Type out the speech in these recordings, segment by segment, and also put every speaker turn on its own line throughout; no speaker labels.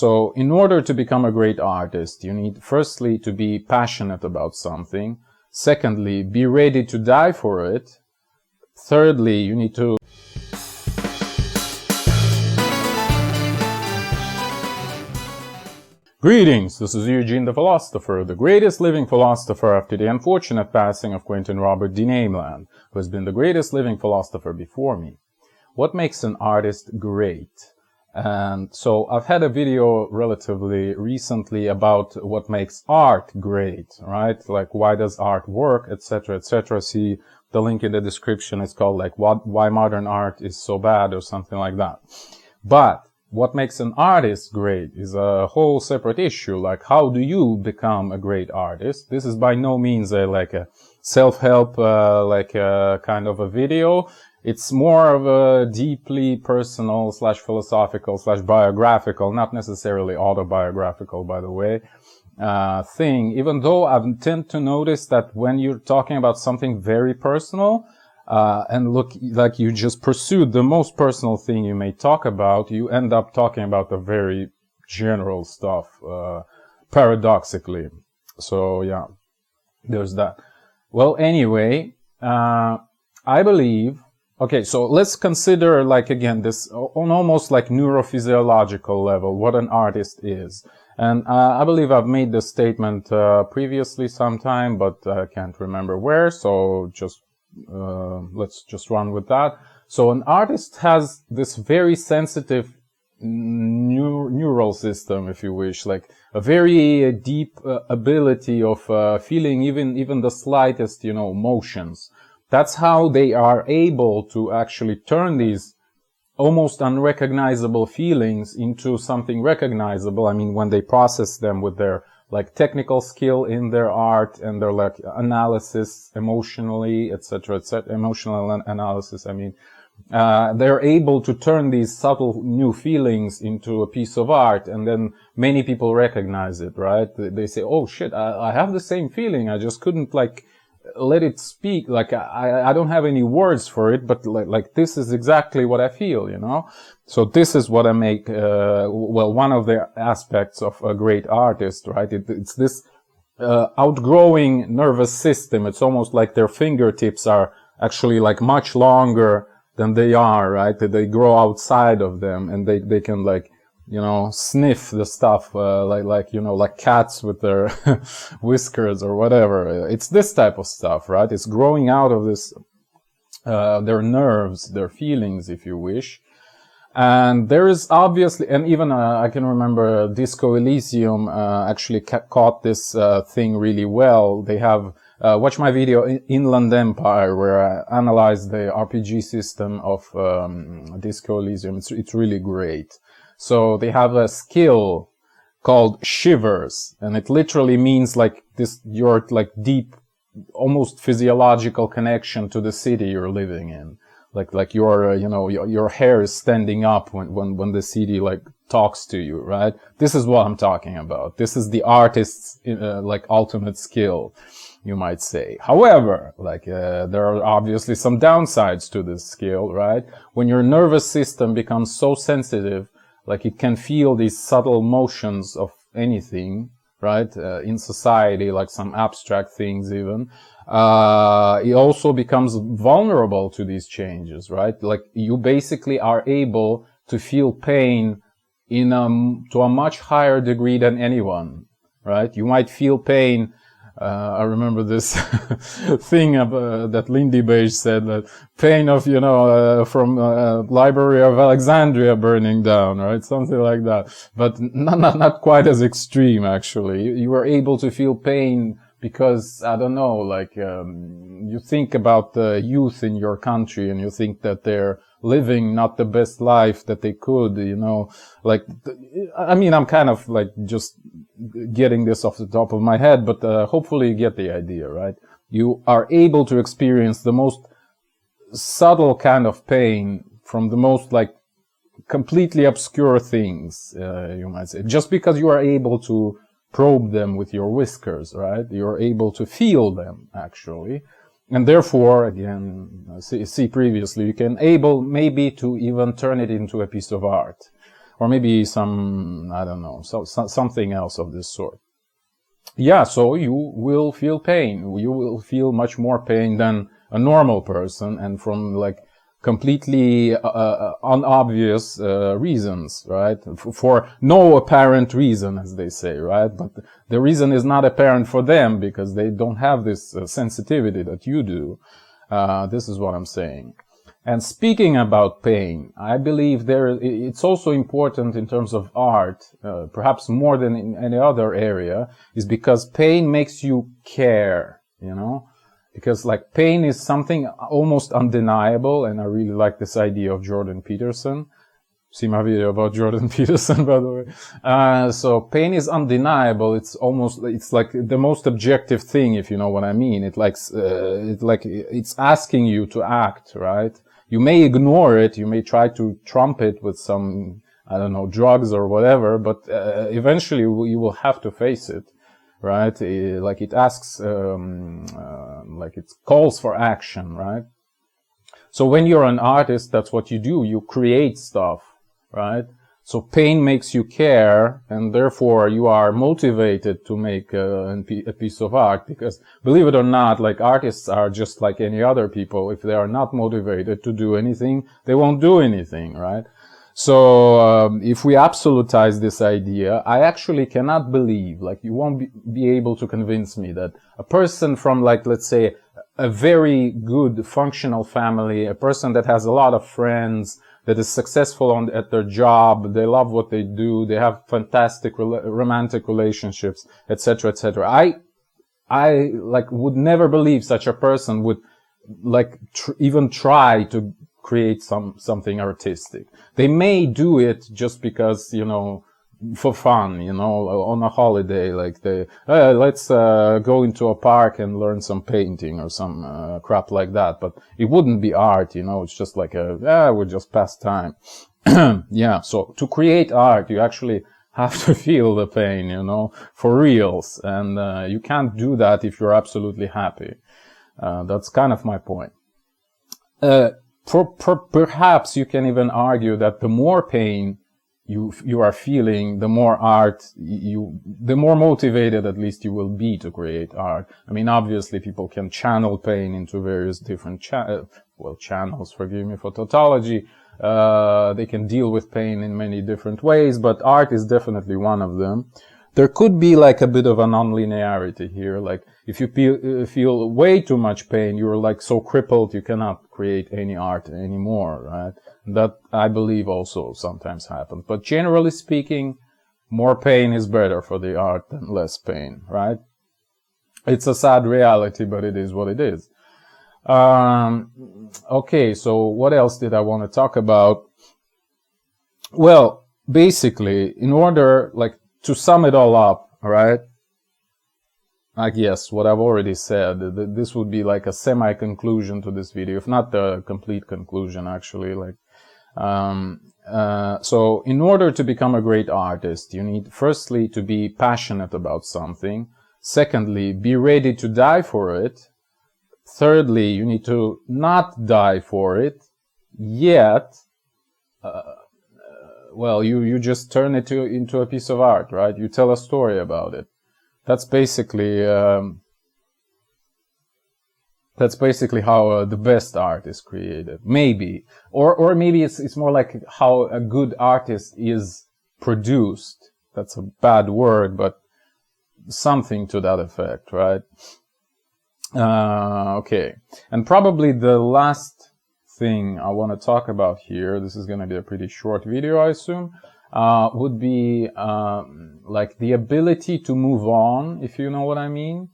So in order to become a great artist, you need firstly to be passionate about something. Secondly, be ready to die for it. Thirdly, you need to Greetings, this is Eugene the Philosopher, the greatest living philosopher after the unfortunate passing of Quentin Robert D. Nameland, who has been the greatest living philosopher before me. What makes an artist great? And so I've had a video relatively recently about what makes art great, right? Like why does art work, etc., etc. See the link in the description. It's called like why modern art is so bad or something like that. But what makes an artist great is a whole separate issue. Like, how do you become a great artist? This is by no means like a self-help, kind of a video. It's more of a deeply personal / philosophical / biographical, not necessarily autobiographical, by the way, thing. Even though I tend to notice that when you're talking about something very personal, and look like you just pursued the most personal thing you may talk about, you end up talking about the very general stuff, paradoxically. So yeah, there's that. Well, anyway, I believe, okay, so let's consider, like, again, this on almost like neurophysiological level, what an artist is. And I believe I've made this statement previously sometime, but I can't remember where, so let's just run with that. So an artist has this very sensitive neural system, if you wish, like a very deep ability of feeling even the slightest, motions. That's how they are able to actually turn these almost unrecognizable feelings into something recognizable. I mean, when they process them with their like technical skill in their art and their like analysis emotionally, etc., emotional analysis, I mean, they're able to turn these subtle new feelings into a piece of art, and then many people recognize it, right? They say, oh shit, I have the same feeling, I just couldn't like let it speak, like I don't have any words for it, but like this is exactly what I feel, So this is what I make, one of the aspects of a great artist, right? It's this outgrowing nervous system. It's almost like their fingertips are actually like much longer than they are, right? They grow outside of them, and they can like, sniff the stuff, like cats with their whiskers or whatever. It's this type of stuff, right? It's growing out of this, their nerves, their feelings, if you wish. And there is obviously, and even, I can remember Disco Elysium, actually caught this, thing really well. They have, watch my video Inland Empire, where I analyzed the RPG system of, Disco Elysium. It's really great. So they have a skill called shivers, and it literally means like this, your like deep, almost physiological connection to the city you're living in. Like your, your hair is standing up when the city like talks to you, right? This is what I'm talking about. This is the artist's, like ultimate skill, you might say. However, like, there are obviously some downsides to this skill, right? When your nervous system becomes so sensitive, like it can feel these subtle motions of anything, right? In society, like some abstract things even. It also becomes vulnerable to these changes, right? Like you basically are able to feel pain to a much higher degree than anyone, right? You might feel pain. I remember this thing that E.th.ph said, that pain of, from Library of Alexandria burning down, right? Something like that. But not quite as extreme, actually. You were able to feel pain because, I don't know, like, you think about the youth in your country and you think that they're living not the best life that they could, like, I mean, I'm kind of like just getting this off the top of my head, but hopefully you get the idea, right? You are able to experience the most subtle kind of pain from the most like completely obscure things, you might say, just because you are able to probe them with your whiskers, right? You're able to feel them, actually. And therefore, again, see previously, you can able maybe to even turn it into a piece of art. or maybe some, I don't know, something else of this sort. Yeah, so you will feel pain. You will feel much more pain than a normal person, and from like completely unobvious reasons, right? For no apparent reason, as they say, right? But the reason is not apparent for them because they don't have this sensitivity that you do. This is what I'm saying. And speaking about pain, I believe it's also important in terms of art, perhaps more than in any other area, is because pain makes you care, you know? Because like pain is something almost undeniable, and I really like this idea of Jordan Peterson. See my video about Jordan Peterson, by the way. So pain is undeniable. It's like the most objective thing, if you know what I mean. It's asking you to act, right? You may ignore it. You may try to trump it with some, I don't know, drugs or whatever, but eventually you will have to face it. Right? Like it asks, like it calls for action, right? So when you're an artist, that's what you do. You create stuff, right? So pain makes you care, and therefore you are motivated to make a piece of art, because believe it or not, like artists are just like any other people. If they are not motivated to do anything, they won't do anything, right? So if we absolutize this idea, I actually cannot believe, like you won't be able to convince me that a person from, like, let's say, a very good functional family, a person that has a lot of friends, that is successful at their job, they love what they do, they have fantastic romantic relationships, etc., etc. I like would never believe such a person would like even try to create something artistic. They may do it just because, you know, for fun, you know, on a holiday, like let's go into a park and learn some painting or some crap like that. But it wouldn't be art, you know. It's just like we just pass time. Yeah. So to create art, you actually have to feel the pain, you know, for reals, and you can't do that if you're absolutely happy. That's kind of my point. Perhaps you can even argue that the more pain you are feeling, the more the more motivated at least you will be to create art. I mean, obviously people can channel pain into various different channels, forgive me for tautology. They can deal with pain in many different ways, but art is definitely one of them. There could be like a bit of a non-linearity here. Like if you feel way too much pain, you're like so crippled you cannot create any art anymore, right? That I believe also sometimes happens. But generally speaking, more pain is better for the art than less pain, right? It's a sad reality, but it is what it is. Okay, so what else did I want to talk about? Well, basically, in order, like, to sum it all up, all right? I guess what I've already said, this would be like a semi-conclusion to this video, if not the complete conclusion, actually. Like, so in order to become a great artist, you need firstly to be passionate about something. Secondly, be ready to die for it. Thirdly, you need to not die for it, yet, well, you just turn it into a piece of art, right? You tell a story about it. That's basically how the best art is created. Maybe, or maybe it's more like how a good artist is produced. That's a bad word, but something to that effect, right? Okay, and probably the last thing I want to talk about here, this is going to be a pretty short video, I assume, would be like the ability to move on, if you know what I mean.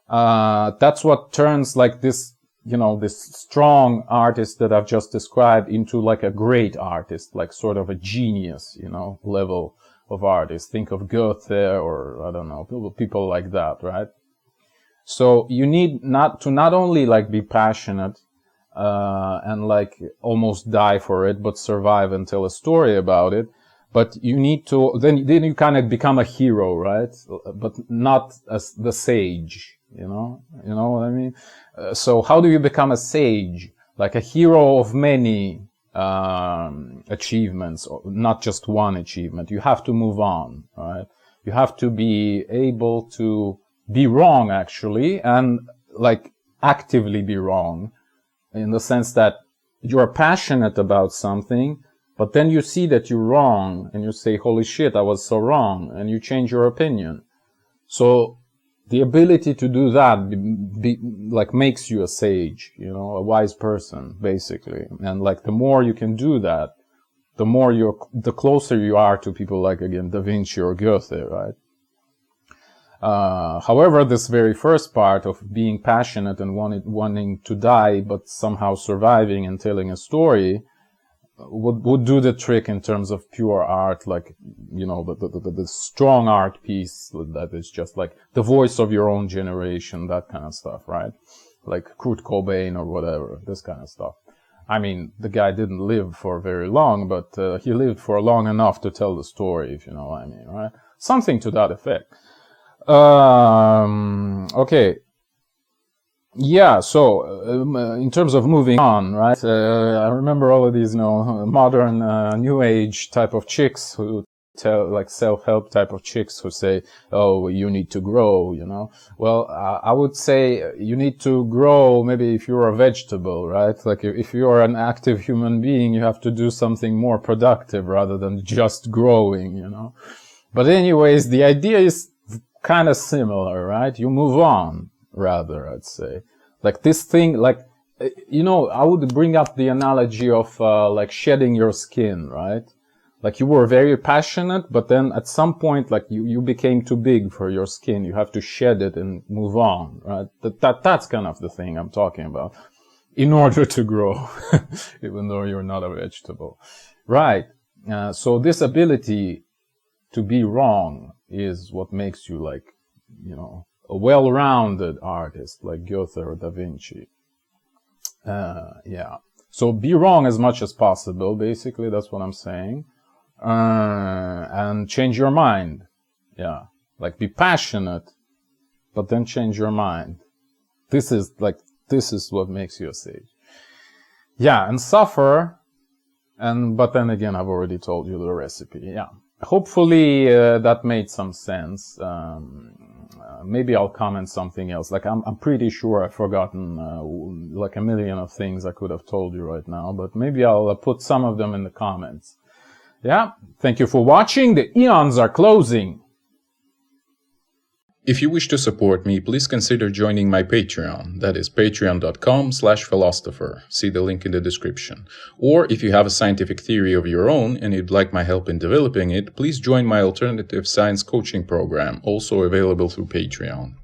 That's what turns like this, you know, this strong artist that I've just described into like a great artist, like sort of a genius, you know, level of artist. Think of Goethe or, I don't know, people like that, right? So you need not only like be passionate, and like almost die for it, but survive and tell a story about it. But you need to, then you kind of become a hero, right? But not as the sage, you know what I mean? So how do you become a sage? Like a hero of many, achievements, or not just one achievement. You have to move on, right? You have to be able to be wrong, actually, and like actively be wrong, in the sense that you're passionate about something, but then you see that you're wrong and you say, holy shit, I was so wrong, and you change your opinion. So the ability to do that like makes you a sage, you know, a wise person, basically. And like the more you can do that, the closer you are to people like, again, Da Vinci or Goethe, right? However, this very first part of being passionate and wanting to die, but somehow surviving and telling a story, would do the trick in terms of pure art, like, you know, the strong art piece that is just like the voice of your own generation, that kind of stuff, right? Like Kurt Cobain or whatever, this kind of stuff. I mean, the guy didn't live for very long, but he lived for long enough to tell the story, if you know what I mean, right? Something to that effect. Okay. Yeah, so in terms of moving on, right? I remember all of these, you know, modern new age type of chicks who tell, like self-help type of chicks who say, oh, you need to grow, you know. Well, I would say you need to grow maybe if you're a vegetable, right? Like if you're an active human being, you have to do something more productive rather than just growing, you know. But anyways, the idea is kind of similar, right? You move on, rather, I'd say. Like this thing, like, you know, I would bring up the analogy of like shedding your skin, right? Like you were very passionate, but then at some point, like you became too big for your skin. You have to shed it and move on, right? That's kind of the thing I'm talking about. In order to grow, even though you're not a vegetable. Right. So this ability to be wrong is what makes you, like, you know, a well-rounded artist like Goethe or Da Vinci. Yeah. So be wrong as much as possible, basically, that's what I'm saying. And change your mind. Yeah. Like be passionate, but then change your mind. This is what makes you a sage. Yeah, and suffer, but then again, I've already told you the recipe. Yeah. Hopefully that made some sense. Maybe I'll comment something else. Like I'm pretty sure I've forgotten like a million of things I could have told you right now, but maybe I'll put some of them in the comments. Yeah, thank you for watching. The eons are closing.
If you wish to support me, please consider joining my Patreon. That is patreon.com/philosopher. See the link in the description. Or if you have a scientific theory of your own and you'd like my help in developing it, please join my alternative science coaching program, also available through Patreon.